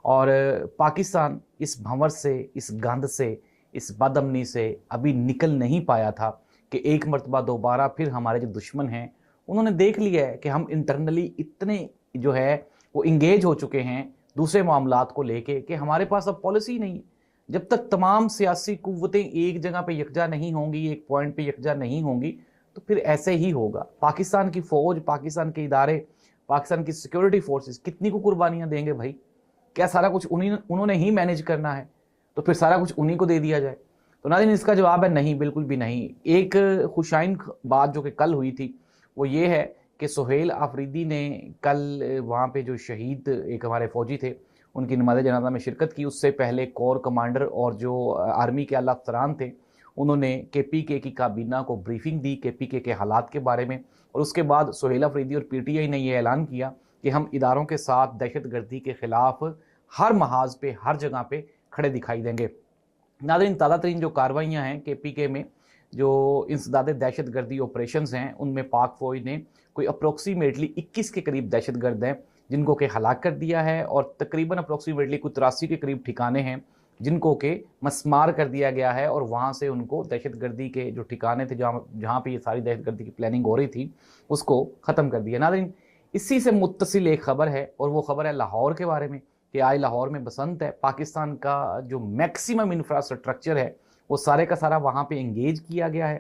اور پاکستان اس بھنور سے، اس گند سے، اس بدامنی سے ابھی نکل نہیں پایا تھا کہ ایک مرتبہ دوبارہ پھر ہمارے جو دشمن ہیں انہوں نے دیکھ لیا ہے کہ ہم انٹرنلی اتنے جو ہے وہ انگیج ہو چکے ہیں دوسرے معاملات کو لے کے کہ ہمارے پاس اب پالیسی نہیں ہے۔ جب تک تمام سیاسی قوتیں ایک جگہ پہ یکجا نہیں ہوں گی، ایک پوائنٹ پہ یکجا نہیں ہوں گی، تو پھر ایسے ہی ہوگا۔ پاکستان کی فوج، پاکستان کے ادارے، پاکستان کی سیکیورٹی فورسز کتنی کو قربانیاں دیں گے بھائی؟ کیا سارا کچھ انہوں نے ہی مینیج کرنا ہے؟ تو پھر سارا کچھ انہی کو دے دیا جائے؟ تو ناظرین اس کا جواب ہے نہیں، بالکل بھی نہیں۔ ایک خوشائن بات جو کہ کل ہوئی تھی وہ یہ ہے کہ سہیل آفریدی نے کل وہاں پہ جو شہید ایک ہمارے فوجی تھے ان کی نماز جنازہ میں شرکت کی۔ اس سے پہلے کور کمانڈر اور جو آرمی کے اعلیٰ افسران تھے انہوں نے کے پی کے کی کابینہ کو بریفنگ دی کے پی کے حالات کے بارے میں، اور اس کے بعد سہیل آفریدی اور پی ٹی آئی نے یہ اعلان کیا کہ ہم اداروں کے ساتھ دہشت گردی کے خلاف ہر محاذ پہ، ہر جگہ پہ کھڑے دکھائی دیں گے۔ ناظرین تازہ ترین جو کارروائیاں ہیں کے پی کے میں، جو انسداد دہشت گردی آپریشنز ہیں، ان میں پاک فوج نے کوئی اپروکسیمیٹلی 21 کے قریب دہشت گرد ہیں جن کو کہ ہلاک کر دیا ہے، اور تقریباً اپروکسیمیٹلی کوئی 83 کے قریب ٹھکانے ہیں جن کو کہ مسمار کر دیا گیا ہے، اور وہاں سے ان کو دہشت گردی کے جو ٹھکانے تھے جہاں پہ یہ ساری دہشت گردی کی پلاننگ ہو رہی تھی اس کو ختم کر دیا۔ ناظرین اسی سے متصل ایک خبر ہے، اور وہ خبر ہے لاہور کے بارے میں کہ آج لاہور میں بسنت ہے۔ پاکستان کا جو میکسیمم انفراسٹرکچر ہے وہ سارے کا سارا وہاں پہ انگیج کیا گیا ہے،